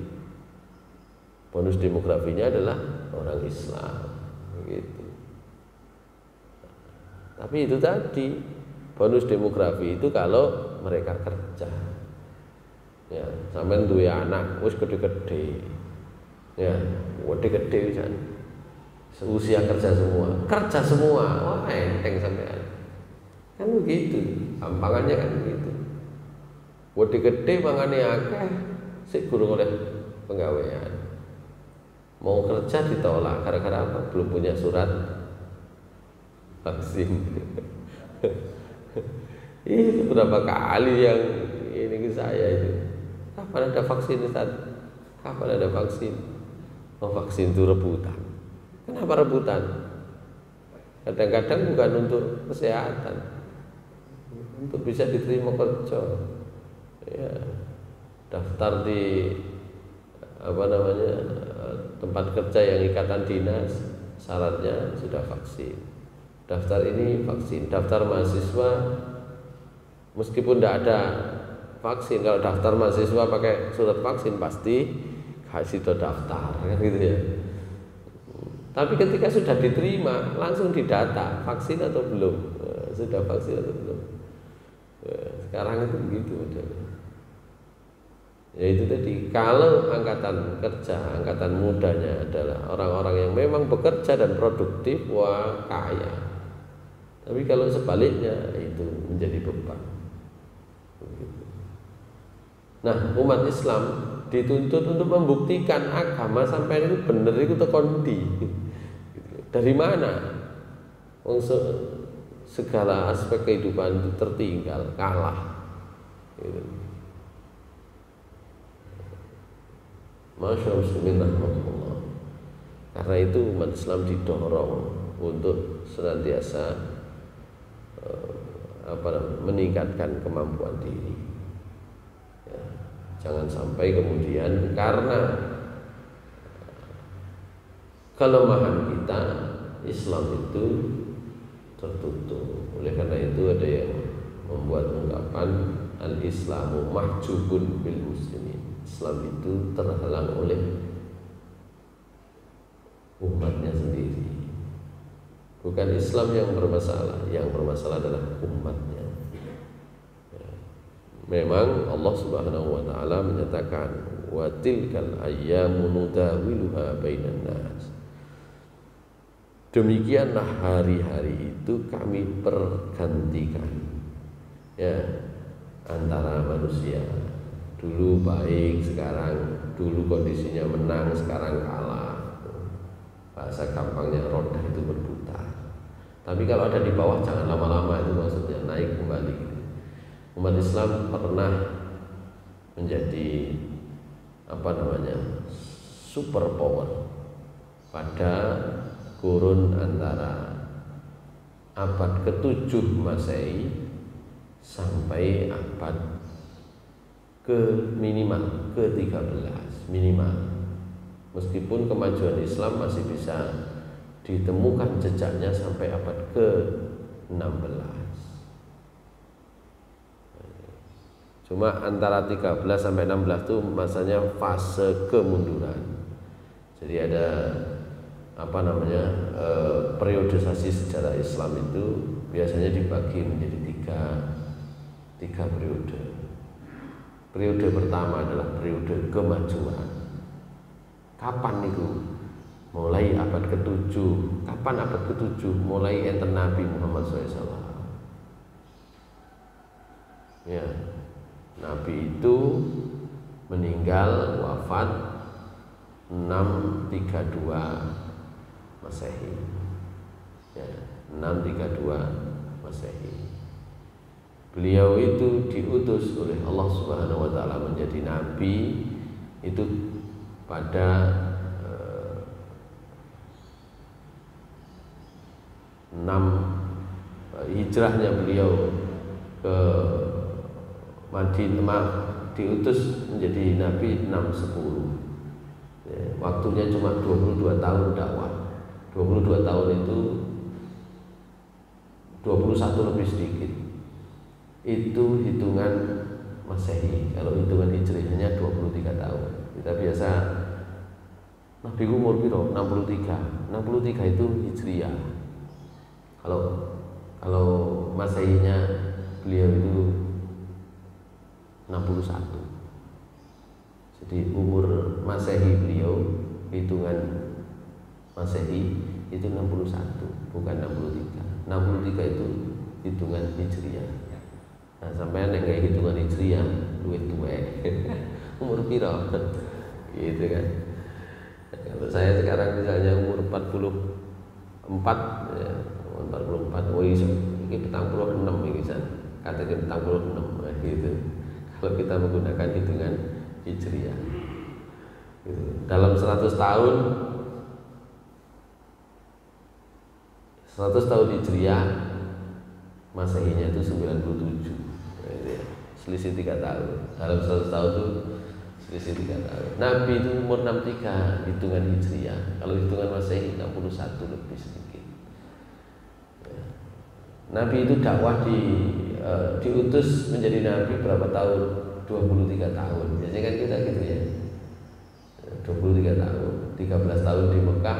bonus demografinya adalah orang Islam, gitu. Tapi itu tadi bonus demografi itu kalau mereka kerja, ya, sampai duwe anak wis gede-gede, ya, gede-gede kan, usia kerja semua, wah enteng sampean, kan begitu, gampangannya kan begitu, gede-gede mangane akeh. Sik gurung oleh penggawean, mau kerja ditolak gara-gara apa? Belum punya surat vaksin. Ini berapa kali yang ini ke saya itu, kapan ada vaksin Ustaz? Kapan ada vaksin? Oh, vaksin itu rebutan. Kenapa rebutan? Kadang-kadang bukan untuk kesehatan, untuk bisa diterima kerja, ya. Daftar di tempat kerja yang ikatan dinas, syaratnya sudah vaksin. Daftar ini vaksin. Daftar mahasiswa meskipun tidak ada vaksin, kalau daftar mahasiswa pakai surat vaksin pasti kasih daftar, kan gitu ya. Tapi ketika sudah diterima langsung didata vaksin atau belum, sudah vaksin atau belum. Sekarang itu begitu modelnya. Ya itu tadi, kalau angkatan kerja, angkatan mudanya adalah orang-orang yang memang bekerja dan produktif, wah kaya. Tapi kalau sebaliknya itu menjadi beban. Nah, umat Islam dituntut untuk membuktikan agama sampai itu benar itu tekondi. Dari mana? Segala aspek kehidupan itu tertinggal, kalah. Gitu. Masya Allah. Karena itu umat Islam didorong untuk senantiasa meningkatkan kemampuan diri. Ya, jangan sampai kemudian karena kelemahan kita Islam itu tertutup. Oleh karena itu ada yang membuat ungkapan al-Islamu mahjubun bil muslimin. Islam itu terhalang oleh umatnya sendiri. Bukan Islam yang bermasalah, yang bermasalah adalah umatnya. Ya. Memang Allah Subhanahu wa taala menyatakan wa tilkal ayyamu nudawiluha bainan nas. Demikianlah hari-hari itu kami pergantikan, ya, antara manusia. Dulu baik, sekarang dulu kondisinya menang, sekarang kalah. Bahasa gampangnya roda itu berputar. Tapi kalau ada di bawah jangan lama-lama, itu maksudnya naik kembali. Umat Islam pernah menjadi super power pada kurun antara abad ke-7 Masehi sampai abad minimal ke-13 minimal. Meskipun kemajuan Islam masih bisa ditemukan jejaknya sampai abad ke-16. Cuma antara 13 sampai 16 itu masanya fase kemunduran. Jadi ada periodisasi sejarah Islam itu biasanya dibagi menjadi tiga periode. Periode pertama adalah periode kemajuan. Kapan itu? Mulai abad ke-7. Kapan abad ke-7? Mulai enten Nabi Muhammad SAW. Ya, Nabi itu meninggal wafat 632 Masehi. Ya, 632 Masehi. Beliau itu diutus oleh Allah Subhanahu wa taala menjadi nabi itu pada 6 hijrahnya beliau ke Madinah, diutus menjadi nabi 610. Ya, waktunya cuma 22 tahun dakwah. 22 tahun itu 21 lebih sedikit. Itu hitungan Masehi. Kalau hitungan Hijriahnya 23 tahun. Kita biasa Nabi umur piro? 63. 63 itu Hijriah. Kalau Masehinya beliau itu 61. Jadi umur Masehi beliau, hitungan Masehi itu 61, bukan 63. 63 itu hitungan Hijriah. Nah, sampai nek kayak hitungan Hijriah duit tuwek. Umur piro? Gitu kan. Kalau saya sekarang misalnya umur 44 ya, 44, oh ini 46 ini kan. Katakan 46 gitu. Kalau kita menggunakan hitungan Hijriah. Gitu. Dalam 100 tahun Hijriah, Masehinya itu 97. Selisih 3 tahun. Dalam 100 tahun itu selisih 3 tahun. Nabi itu umur 63 hitungan Hijriah. Kalau hitungan Masehi 61 lebih sedikit. Ya. Nabi itu dakwah diutus menjadi nabi berapa tahun? 23 tahun. Biasanya kan kita gitu ya. 23 tahun, 13 tahun di Mekah,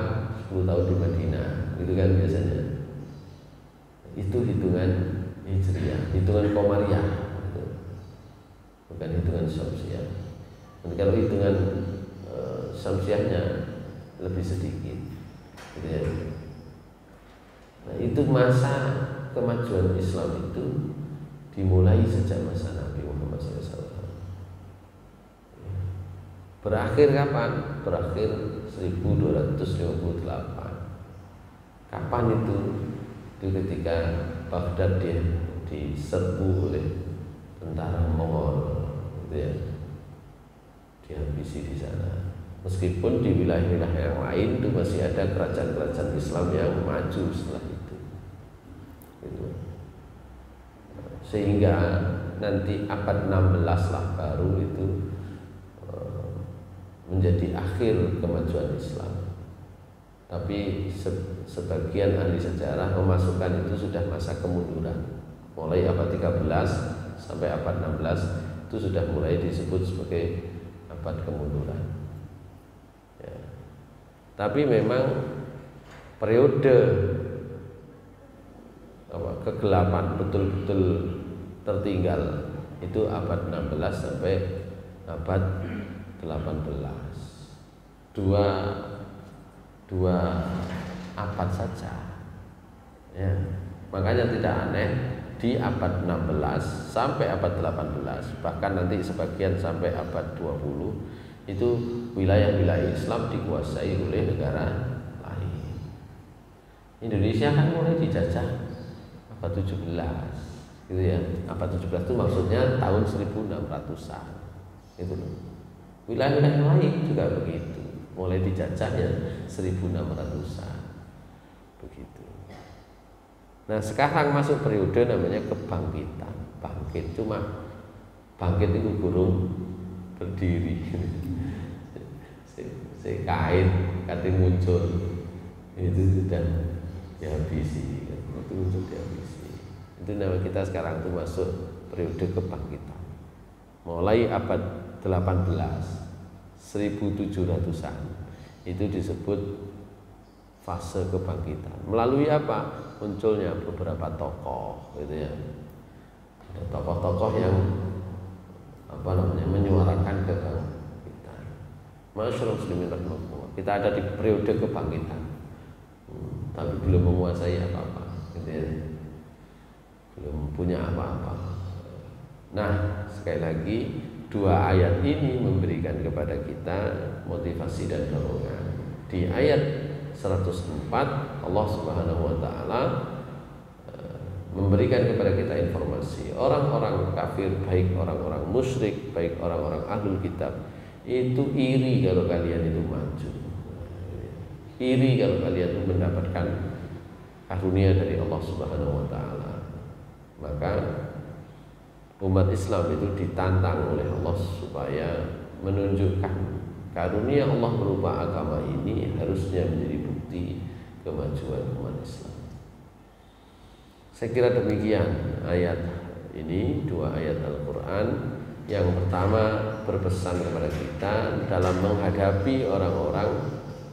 10 tahun di Madinah. Gitu kan biasanya. Itu hitungan Hijriah, hitungan Qamariyah. Bukan hitungan Syamsiah. Dan kalau hitungan Syamsiahnya lebih sedikit, gitu ya. Nah, itu masa kemajuan Islam itu dimulai sejak masa Nabi Muhammad SAW. Berakhir kapan? Berakhir 1258. Kapan itu? Itu ketika Baghdad diserbu oleh tentara Mongol, gitu ya, dihabisi di sana. Meskipun di wilayah-wilayah yang lain itu masih ada kerajaan-kerajaan Islam yang maju setelah itu, gitu. Sehingga nanti abad 16 lah baru itu menjadi akhir kemajuan Islam. Tapi sebagian ahli sejarah memasukkan itu sudah masa kemunduran. Mulai abad 13 sampai abad 16 itu sudah mulai disebut sebagai abad kemunduran. Ya. Tapi memang periode kegelapan betul-betul tertinggal itu abad 16 sampai abad 18. Dua abad saja. Ya. Makanya tidak aneh di abad 16 sampai abad 18, bahkan nanti sebagian sampai abad 20 itu wilayah-wilayah Islam dikuasai oleh negara lain. Indonesia kan mulai dijajah abad 17, gitu ya. Abad 17 itu maksudnya tahun 1600-an. Itu loh. Wilayah-wilayah lain juga begitu, mulai dijajahnya 1600-an. Begitu. Nah, sekarang masuk periode namanya kebangkitan. Bangkit, cuma bangkit itu burung berdiri. si kain kadang muncul itu sudah dihabisi, itu muncul dihabisi. Itu nama kita sekarang itu masuk periode kebangkitan. Mulai abad 18 1700-an itu disebut fase kebangkitan. Melalui apa? Munculnya beberapa tokoh gitu ya. Ada tokoh-tokoh yang menyuarakan kebangkitan. Masyaallah muslimin rahimakumullah. Kita ada di periode kebangkitan. Tapi belum menguasai apa-apa gitu ya. Belum punya apa-apa. Nah, sekali lagi dua ayat ini memberikan kepada kita motivasi dan dorongan. Di ayat 104 Allah Subhanahu wa taala memberikan kepada kita informasi orang-orang kafir, baik orang-orang musyrik, baik orang-orang ahlul kitab, itu iri kalau kalian itu maju. Iri kalau kalian itu mendapatkan karunia dari Allah Subhanahu wa taala. Maka umat Islam itu ditantang oleh Allah supaya menunjukkan karunia Allah berupa agama ini harusnya menjadi bukti kemajuan umat Islam. Saya kira demikian ayat ini, dua ayat Al-Quran. Yang pertama berpesan kepada kita dalam menghadapi orang-orang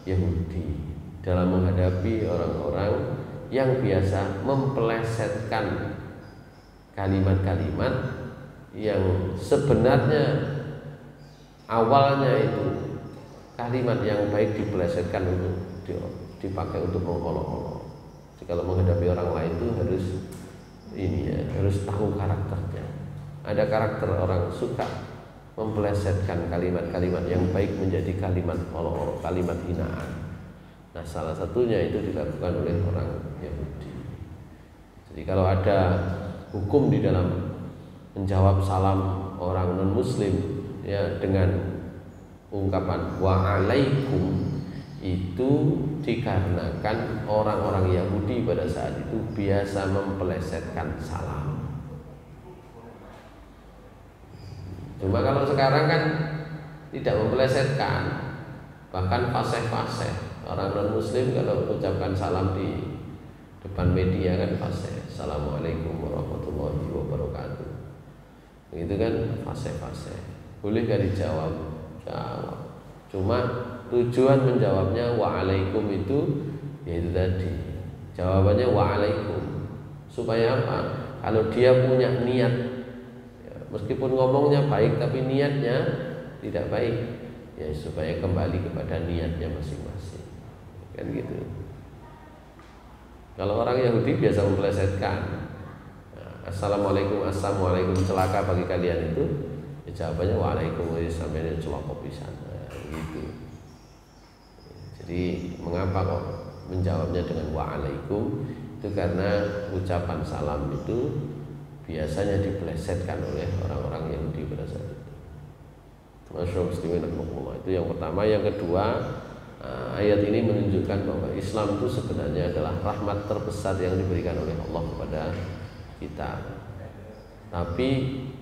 Yahudi, dalam menghadapi orang-orang yang biasa mempelesetkan kalimat-kalimat yang sebenarnya awalnya itu kalimat yang baik dipelesetkan untuk dipakai untuk mengolok-olok. Jadi kalau menghadapi orang lain itu harus tahu karakternya. Ada karakter orang suka mempelesetkan kalimat-kalimat yang baik menjadi kalimat olok-olok, kalimat hinaan. Nah, salah satunya itu dilakukan oleh orang Yahudi. Jadi kalau ada hukum di dalam menjawab salam orang non-muslim ya dengan ungkapan wa'alaikum, itu dikarenakan orang-orang Yahudi pada saat itu biasa mempelesetkan salam. Cuma kalau sekarang kan tidak mempelesetkan, bahkan fasih-fasih. Orang non-muslim kalau mengucapkan salam di depan media kan fasih, assalamualaikum warahmatullahi wabarakatuh. Itu kan fasih-fasih. Boleh gak dijawab? Jawab. Cuma tujuan menjawabnya wa'alaikum itu yaitu tadi jawabannya wa'alaikum supaya apa? Kalau dia punya niat ya, meskipun ngomongnya baik tapi niatnya tidak baik ya, supaya kembali kepada niatnya masing-masing kan gitu. Kalau orang Yahudi biasa mempelesetkan assalamualaikum, assalamualaikum, celaka bagi kalian itu ya, jawabannya wa'alaikum, sampai celaka pisan gitu. Jadi mengapa kok menjawabnya dengan wa'alaikum? Itu karena ucapan salam itu biasanya dipelesetkan oleh orang-orang Yahudi pada saat itu. Masyaallah muslimin rahimakumullah. Itu yang pertama. Yang kedua, ayat ini menunjukkan bahwa Islam itu sebenarnya adalah rahmat terbesar yang diberikan oleh Allah kepada kita. Tapi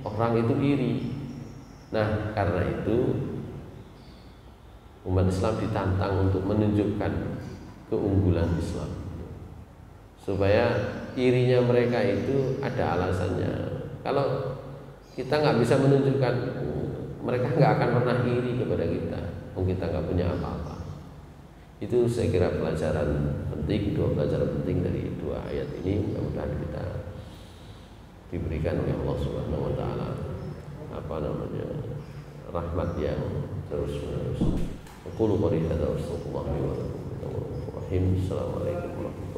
orang itu iri. Nah, karena itu umat Islam ditantang untuk menunjukkan keunggulan Islam supaya irinya mereka itu ada alasannya. Kalau kita nggak bisa menunjukkan, mereka nggak akan pernah iri kepada kita, kita nggak punya apa-apa. Itu saya kira pelajaran penting, dua pelajaran penting dari dua ayat ini. Mudah-mudahan kita diberikan oleh Allah Subhanahu wa taala rahmat yang terus-menerus. Qul qul hadza wa sallallahu alaihi wa sallam. Assalamualaikum warahmatullahi wabarakatuh.